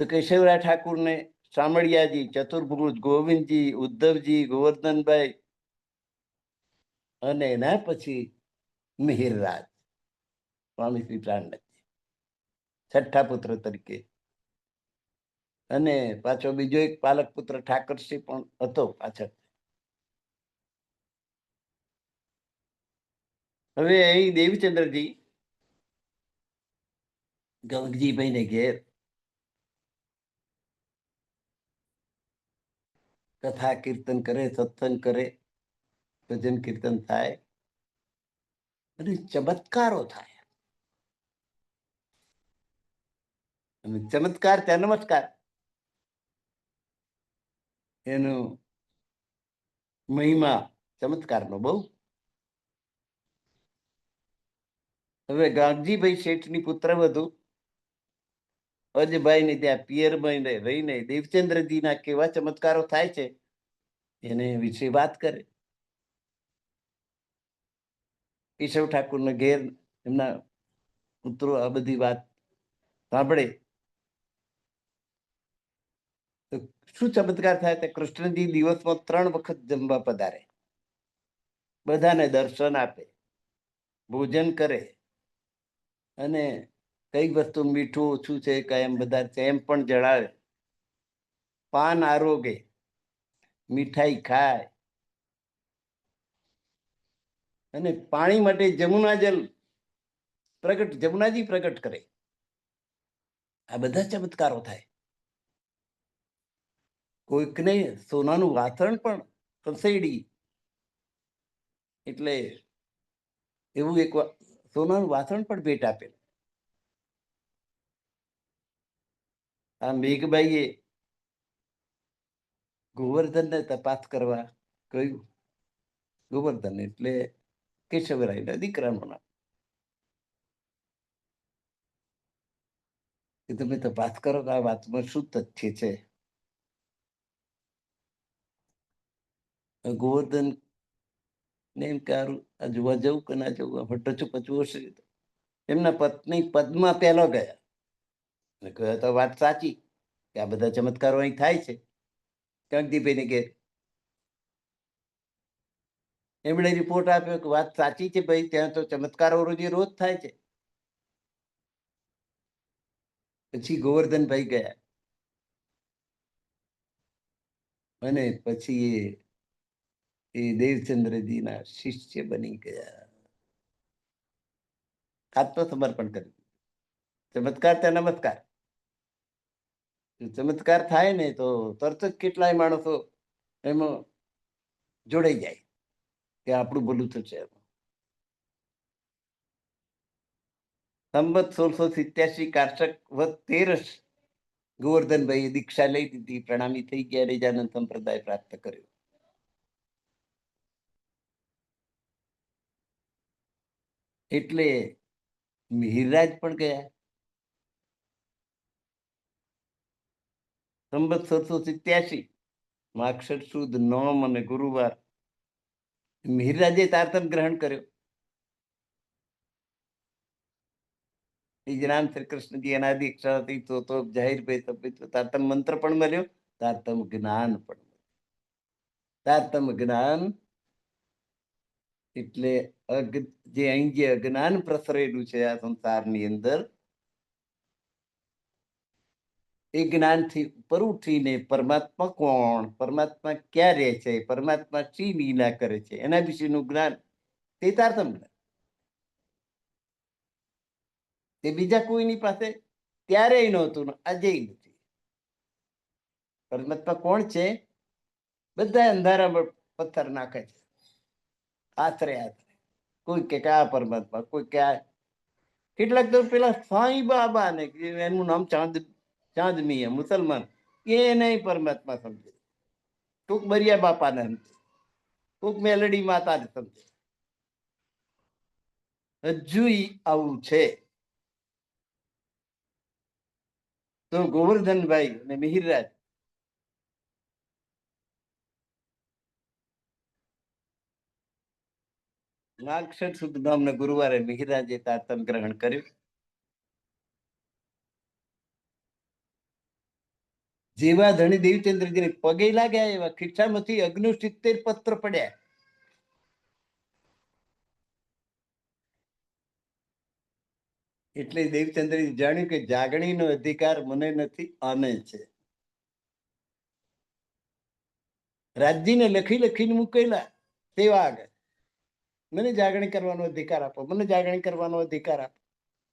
તો કેશવરાય ઠાકુરને શામળિયાજી, ચતુર્ભુજ, ગોવિંદજી, ઉદ્ધવજી, ગોવર્ધનભાઈ અને એના પછી મિહિરરાજ સ્વામી શ્રી પ્રાણનાથજી છઠ્ઠા પુત્ર તરીકે. અને પાછો બીજો એક પાલક પુત્ર ઠાકરસિંહ પણ હતો પાછળ. હવે અહીં દેવચંદ્રજી ગવગજીભાઈ ને ઘેર કથા કીર્તન કરે, સત્સંગ કરે, ભજન કીર્તન થાય અને ચમત્કારો થાય. અને ચમત્કાર ત્યાં નમસ્કાર, એનો મહિમા ચમત્કારનો બહુ. હવે ગાંધીભાઈ શેઠની પુત્રવધુ અજભાઈ ને ત્યાં પિયરમાં રહીને દેવચંદ્રજીના કેવા ચમત્કારો થાય છે એને વિશે વાત કરે. કેશવ ઠાકુરના ઘેર એમના પુત્રો આ બધી વાત સાંભળે તો શું ચમત્કાર થાય? તો કૃષ્ણજી દિવસમાં 3 વખત જમવા પધારે, બધાને દર્શન આપે, ભોજન કરે, અને કઈ વસ્તુ મીઠું ઓછું છે કાયમ બધા છે એમ પણ જણાવે. પાન આરોગે, મીઠાઈ ખાય, અને પાણી માટે જમુના જલ પ્રગટ, જમુનાજી પ્રગટ કરે. આ બધા ચમત્કારો થાય. કોઈકને સોનાનું વાસણ પણ ખસેડી, એટલે એવું એક સોનાનું વાસણ પણ ભેટ આપેલ. આ મેઘબાઈએ ગોવર્ધનને તપાસ કરવા કહ્યું. ગોવર્ધન એટલે કેશવરાયના દીકરાનું નામ. કે તમે તપાસ કરો કે આ વાતમાં શું તથ્ય છે. ગોવર્ધન ને એમ કે આ જોવા જવું કે ના જવું, ટચું પચવું હશે. એમના પત્ની પદ્મા પહેલો ગયા અને કહ્યું તો વાત સાચી કે આ બધા ચમત્કારો અહીં થાય છે. કાંતિભાઈને ઘેર એમણે રિપોર્ટ આપ્યો કે વાત સાચી છે ભાઈ, ત્યાં તો ચમત્કારો રોજે રોજ થાય છે. પછી ગોવર્ધનભાઈ ગયા અને પછી એ દેવચંદ્રજીના શિષ્ય બની ગયા. આત્મસમર્પણ કર્યું. ચમત્કાર ત્યાં નમસ્કાર. ચમત્કાર થાય ને તો તરત જ કેટલાય માણસો એમાં જોડાઈ જાય કે આપણું ભલું થશે. સંવત 1687 કારતક વદ 13 ગોવર્ધનભાઈએ દીક્ષા લઈ દીધી, પ્રણામી થઈ ગયા, રેજાનંદ સંપ્રદાય પ્રાપ્ત કર્યો. એટલે મિહિરરાજ પણ ગયા. સંવત 1687 માક્ષર સુદ 9 અને ગુરુવાર મિહિરરાજે તારતમ ગ્રહણ કર્યો. રામ શ્રી કૃષ્ણજી એના દીક્ષા હતી તો જાહેર ભાઈ તારતમ મંત્ર પણ મળ્યો, તારતમ જ્ઞાન પણ મળ્યું. તારતમ જ્ઞાન એટલે જે અહીં જે અજ્ઞાન પ્રસરેલું છે આ સંસારની અંદર, એ જ્ઞાનથી ઉપર ઉઠીને પરમાત્મા કોણ, પરમાત્મા ક્યાં રહે છે, પરમાત્મા શી લીલા કરે છે, એના વિશેનું જ્ઞાન, તે તારતમ જ્ઞાન. તે બીજા કોઈની પાસે ત્યારેય નહોતું, આજે નથી. પરમાત્મા કોણ છે? બધા અંધારા પથ્થર નાખે છે, આશરે આશરે. કોઈ કે આ પરમાત્મા, કોઈ કે આ. કેટલાક તો પેલા સાંઈ બાબા ને એનું નામ ચાંદમી, મુસલમાન, એ નહીં પરમાત્મા સમજે. કોક બરિયા બાપા ને સમજે, કોક મેલડી માતા ને સમજે. હજુ આવું છે. તો ગોવર્ધનભાઈ અને મિહિરરાજ માક્ષર સુદ નામને ગુરુવારે મિહિરરાજે તારતમ ગ્રહણ કર્યું. જેવા ધણી દેવચંદ્રજીને પગે લાગ્યા એવા ખિસ્સામાંથી 69 પત્ર પડ્યા. એટલે દેવચંદ્રજી જાણ્યું કે જાગણીનો અધિકાર મને નથી, આને છે. રાજજીને લખી લખીને મૂકેલા તેવા આગળ, મને જાગણી કરવાનો અધિકાર આપો, મને જાગણી કરવાનો અધિકાર આપો.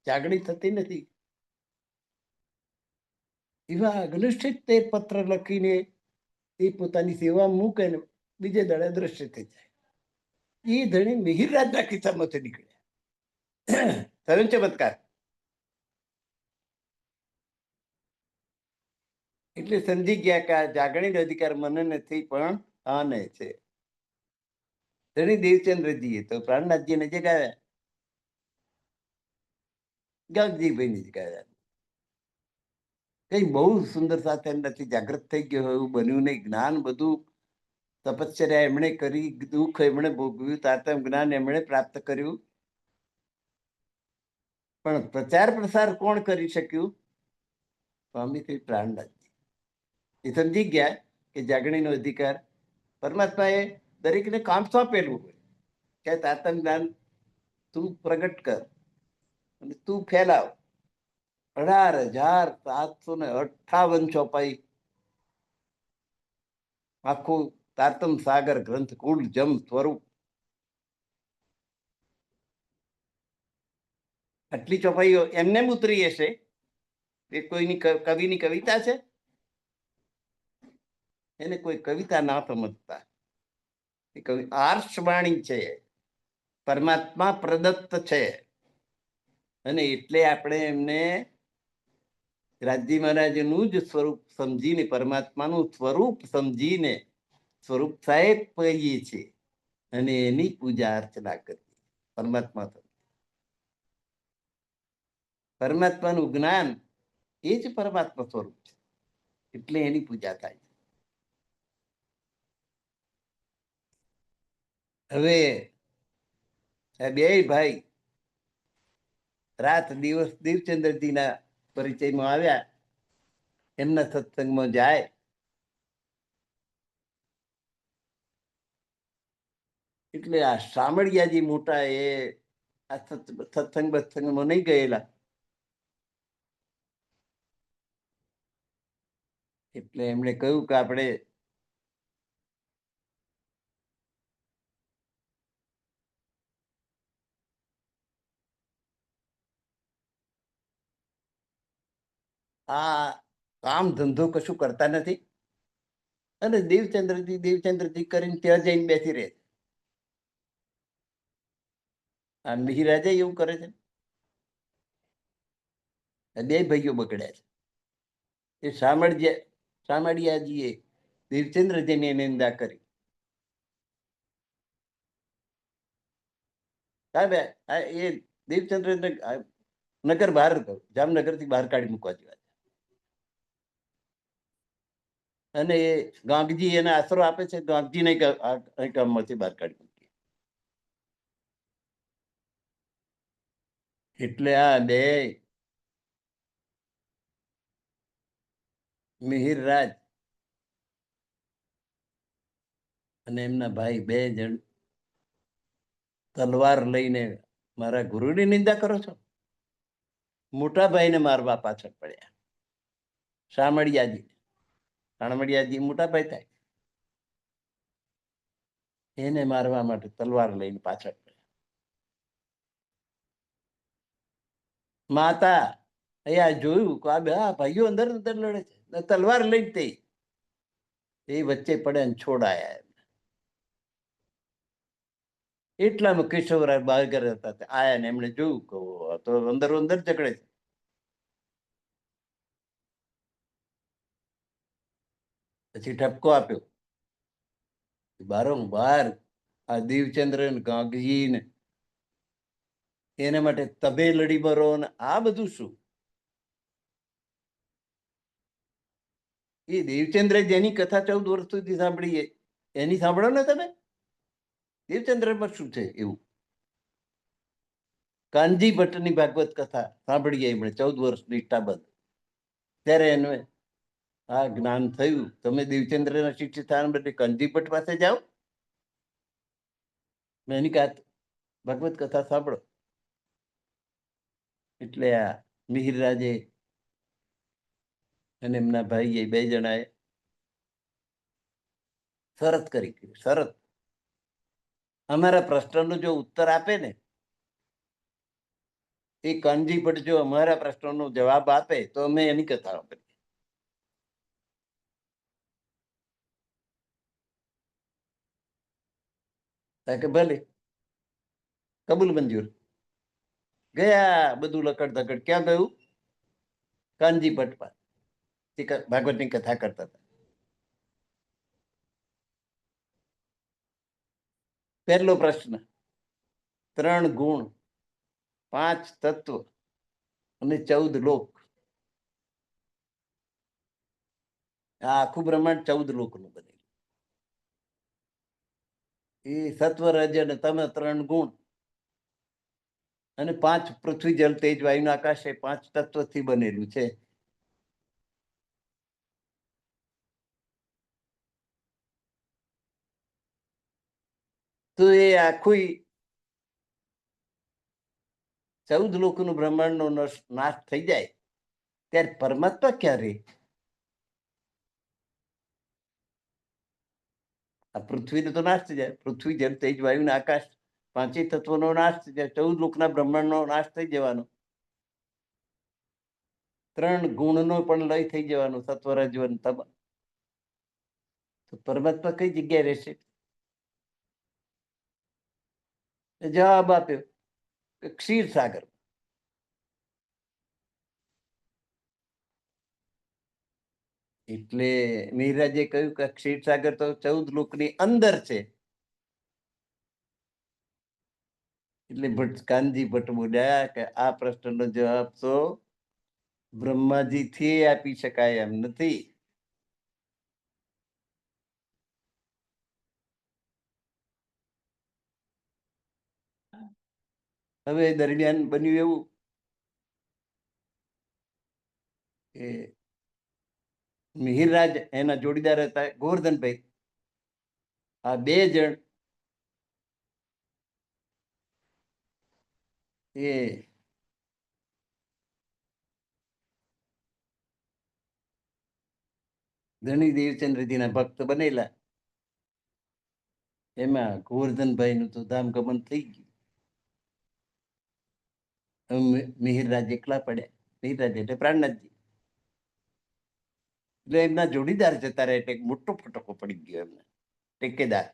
જાગણી થતી નથી. એવા 69 પત્ર લખીને એ પોતાની સેવા મૂકે ને બીજે દાડે દ્રશ્ય થઈ જાય. એ ધણી મિહિરરાજના કિસ્સામાંથી નીકળ્યા. થયો ચમત્કાર. એટલે સમજી ગયા કે આ જાગણીનો અધિકાર મને નથી પણ આને છે. ધણી દેવચંદ્રજીએ તો પ્રાણનાથજીને જગાવ્યા, ગાગજીભાઈને જગાવ્યા. કઈ બહુ સુંદર સાથે એમનાથી જાગૃત થઈ ગયો એવું બન્યું નહીં. જ્ઞાન બધું તપશ્ચર્યા એમણે કરી, દુઃખ એમણે ભોગવ્યું, તાતમ જ્ઞાન એમણે પ્રાપ્ત કર્યું. પણ પ્રચાર પ્રસાર કોણ કરી શક્યું? સ્વામી શ્રી પ્રાણનાથજી. એ સમજી ગયા કે જાગણીનો અધિકાર પરમાત્માએ દરેકને કામ સોંપેલું હોય કે તાતમ જ્ઞાન તું પ્રગટ કર અને તું ફેલાવ. 18,758 ચોપાઈ આખું તાતમ સાગર ગ્રંથ કુલ જમ સ્વરૂપ. આટલી ચોપાઈઓ એમને ઉતરી હશે? એ કોઈની કવિની કવિતા છે? એને કોઈ કવિતા ના સમજતા. એ કવિ આર્ષવાણી છે, પરમાત્મા પ્રદત્ત છે. અને એટલે આપણે એમને રાજજી મહારાજનું જ સ્વરૂપ સમજીને, પરમાત્માનું સ્વરૂપ સમજીને સ્વરૂપ સાહેબ કહીએ છીએ અને એની પૂજા અર્ચના કરીએ. પરમાત્મા, પરમાત્માનું જ્ઞાન એ જ પરમાત્મા સ્વરૂપ છે, એટલે એની પૂજા થાય. હવે આ બે ભાઈ રાત દિવસ દેવચંદ્રજીના પરિચયમાં આવ્યા, એમના સત્સંગમાં જાય. એટલે આ શામળિયાજી મોટા એ આ સત્સંગ બત્સંગમાં નહીં ગયેલા. એટલે એમણે કહ્યું કે આપણે આ કામ ધંધો કશું કરતા નથી અને દેવચંદ્રજી કરીને ત્યાં જઈને બેસી રહે. આ મિહિરાજે એવું કરે છે. બે ભાઈઓ બગડ્યા છે. એ શામળિયાજીએ દેવચંદ્રજીની નિંદા કરી. સાહેબ એ દેવચંદ્ર નગર બહાર, જામનગરથી બહાર કાઢી મૂકવા જેવા. અને એ ગાંગજી એને આશરો આપે છે. ગાંગજીને ગામમાંથી બહાર કાઢી મૂકી. એટલે આ બે મિહિરરાજ અને એમના ભાઈ બે જણ તલવાર લઈને મારા ગુરુની નિંદા કરો છો? મોટા ભાઈને મારવા પાછળ પડ્યા. શામળિયાજી મોટા ભાઈ થાય, એને મારવા માટે તલવાર લઈને પાછળ પડ્યા. માતા અહીંયા જોયું કે આ બે ભાઈઓ અંદર અંદર લડે છે, તલવાર લઈને તે વચ્ચે પડે ને છોડાયા. એટલામાં કેશવરાય બાગર હતા, આયા ને એમણે જોયું કે તો અંદર અંદર ઝઘડે છે. પછી ઠપકો આપ્યો. બારંવાર આ દેવચંદ્ર ગાંગજી ને એના માટે તબે લડી મરો ને આ બધું શું? એ દેવચંદ્ર જેની કથા 14 વર્ષ સુધી સાંભળીએ એની સાંભળો ને તમે. દેવચંદ્ર પર શું છે એવું? કાનજી ભટ્ટની ભાગવત કથા સાંભળીએ એમણે 14 વર્ષ નિષ્ઠાબદ્ધ. ત્યારે એનું આ જ્ઞાન થયું. તમે દેવચંદ્રના શિષ્ય સ્થાન બદલે કાનજી ભટ્ટ પાસે જાઓ, એની ભાગવત કથા સાંભળો. એટલે આ મિહિરરાજે અને એમના ભાઈએ બે જણાએ શરત કરી. શરત, અમારા પ્રશ્નનો જો ઉત્તર આપે ને, એ કાનજી ભટ્ટ જો અમારા પ્રશ્નનો જવાબ આપે તો અમે એની કથા આપીએ. કે ભલે, કબૂલ મંજૂર. ગયા બધું લકડ ધકડ. ક્યાં ગયું? કાનજી ભટ્ટ ભાગવતની કથા કરતા હતા. પહેલો પ્રશ્ન, 3 ગુણ, 5 તત્વ અને 14 લોક. આ આખું બ્રહ્માંડ 14 લોકનું બનેલું. એ સત્વ, રજ અને તમ 3 ગુણ અને 5 પૃથ્વી, જલ, તેજ, વાયુ, આકાશ એ 5 તત્વથી બનેલું છે. તો એ આખું 14 લોકનું બ્રહ્માંડનો નાશ થઈ જાય ત્યારે પરમાત્મા ક્યાં રહે? આ પૃથ્વીનો તો નાશ થઈ જાય. પૃથ્વી, જળ, તેજ, વાયુ ને આકાશ 5 તત્વોનો નાશ થઈ જાય. 14 લોકના બ્રહ્માંડનો નાશ થઈ જવાનો. 3 ગુણનો પણ લય થઈ જવાનો, સત્વ, રજ, તમ. તો પરમાત્મા કઈ જગ્યાએ રહેશે? જવાબ આપ્યો કે ક્ષીર સાગર. એટલે મિહિરાજે કહ્યું કે ક્ષીર સાગર તો 14 લોકની અંદર છે. એટલે કાનજી ભટ્ટ બોલ્યા કે આ પ્રશ્નનો જવાબ તો બ્રહ્માજીથી આપી શકાય એમ નથી. હવે દરમિયાન બન્યું એવું કે મિહિરરાજ એના જોડીદાર હતા ગોવર્ધનભાઈ. આ 2 જણ એ ધણી દેવચંદ્રજીના ભક્ત બનેલા. એમાં ગોવર્ધનભાઈ નું તો ધામ ગમન થઈ ગયું. મિહિરરાજ એકલા પડ્યા. મિહિરરાજ એટલે પ્રાણનાથજી. એટલે એમના જોડીદાર જતા રહે એટલે મોટો ફટકો પડી ગયો એમને, ટેકેદાર.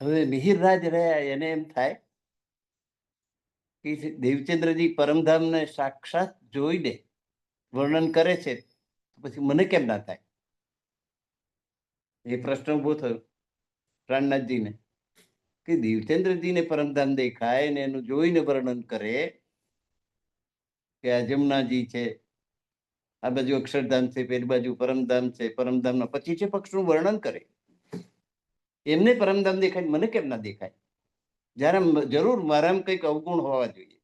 હવે મિહિરરાજ રહ્યા એને એમ થાય કે દેવચંદ્રજી પરમધામને સાક્ષાત જોઈને વર્ણન કરે છે, પછી મને કેમ ના થાય? એ પ્રશ્ન ઉભો થયો પ્રાણનાથજીને કે દેવચંદ્રજીને પરમધામ દેખાય ને એનું જોઈને વર્ણન કરે કે આ જમનાજી છે, આ બાજુ અક્ષરધામ છે, પેલી બાજુ પરમધામ છે, પરમધામના 25 પક્ષનું વર્ણન કરે. એમને પરમધામ દેખાય, મને કેમ ના દેખાય? જયારે જરૂર મારામાં કંઈક અવગુણ હોવા જોઈએ.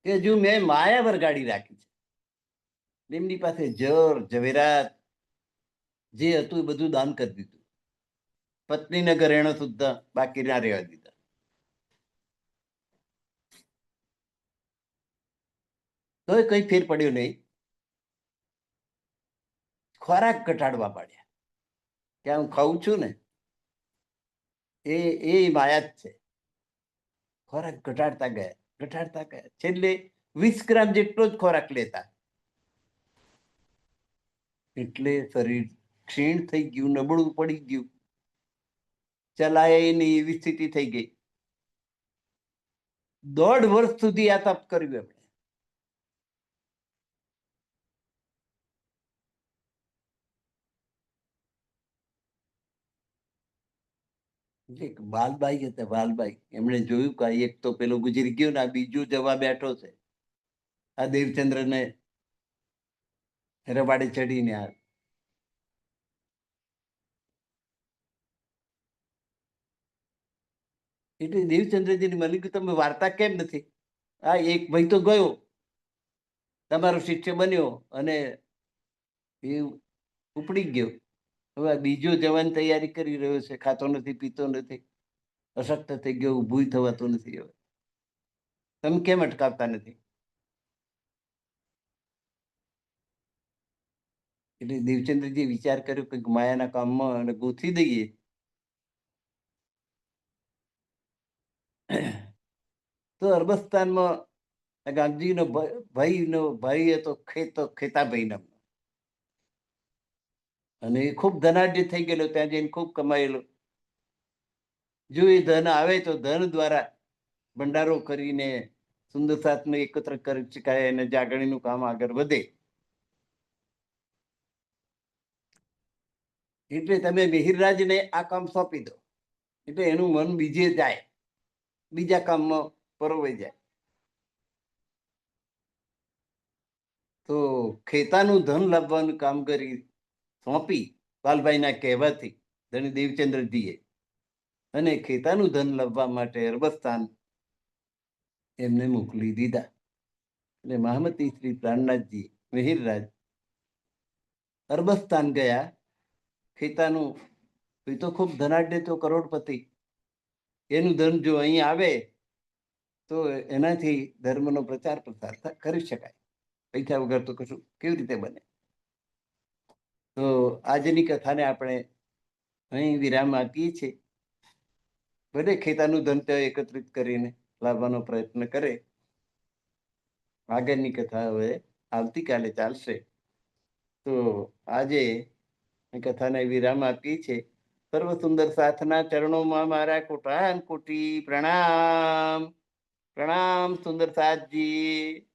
કે જો મેં માયા વરગાડી રાખી છે. એમની પાસે જર ઝવેરાત જે હતું એ બધું દાન કરી દીધું. પત્નીને ઘરેણો સુદ્ધા બાકી ના રહેવા દીધા. તો કઈ ફેર પડ્યો નહીં. ખોરાક ઘટાડવા પાડ્યા. ત્યાં હું ખાઉં છું ને એ માયા જ છે. ખોરાક ઘટાડતા ગયા. છેલ્લે 20 ગ્રામ જેટલો જ ખોરાક લેતા. એટલે શરીર ક્ષીણ થઈ ગયું, નબળું પડી ગયું, ચલાય નહીં એવી સ્થિતિ થઈ ગઈ. 1.5 વર્ષ સુધી આ તપ કર્યું એમણે. વાલબાઈ હતા, વાલબાઈ. એમણે જોયું કે એક તો પેલો ગુજરી ગયો ને આ બીજો જવા બેઠો છે. આ દેવચંદ્ર ને રવાડે ચડીને આ એટલે દેવચંદ્રજીને મળી ગયું, તમે વાર્તા કેમ નથી? આ એક ભાઈ તો ગયો, તમારો શિષ્ય બન્યો અને એ ઉપડી ગયો. હવે બીજો જવાની તૈયારી કરી રહ્યો છે, ખાતો નથી, પીતો નથી, અશક્ત થઈ ગયો, ઊભું થવાતું નથી. હવે તમે કેમ અટકાવતા નથી? એટલે દેવચંદ્રજી વિચાર કર્યો કે માયાના કામમાં અને ગોથી દઈએ. તો અરબસ્તાનમાં ગાંધીજીનો ભાઈ હતો ખેતાભાઈ નામનો, અને એ ખૂબ ધનાઢ્ય થઈ ગયેલો, ત્યાં જઈને ખૂબ કમાયેલો. જો એ ધન આવે તો ધન દ્વારા ભંડારો કરીને સુંદર સાથને એકત્ર કરી શકાય અને જાગરણીનું કામ આગળ વધે. એટલે તમે મિહિરરાજને આ કામ સોંપી દો, એટલે એનું મન બીજે જાય, બીજા કામમાં પરોવાઈ જાય. તો ખેતાનું ધન લાવવાનું કામ કરી સોંપી પાલભાઈના કહેવાથી ધણી દેવચંદ્રજીએ, અને ખેતાનું ધન લાવવા માટે અરબસ્તાન એમને મોકલી દીધા. એટલે મહામતી શ્રી પ્રાણનાથજી મિહિરરાજ અરબસ્તાન ગયા. ખેતાનું એ તો ખૂબ ધનાઢ્ય, તો કરોડપતિ, એનું ધન જો અહીં આવે તો એનાથી ધર્મનો પ્રચાર પ્રસાર કરી શકાય. પૈસા વગર તો કશું કેવી રીતે બને? તો આજની કથાને આપણે અહીં વિરામ આપીએ છીએ. ભલે ખેતાનું ધન એકત્રિત કરીને લાવવાનો પ્રયત્ન કરે. આગળની કથા હવે આવતીકાલે ચાલશે. તો આજે કથાને વિરામ આપીએ છીએ. સર્વ સુંદર સાથના ચરણોમાં મારા કોટાન કોટી પ્રણામ. પ્રણામ સુંદર સાથજી.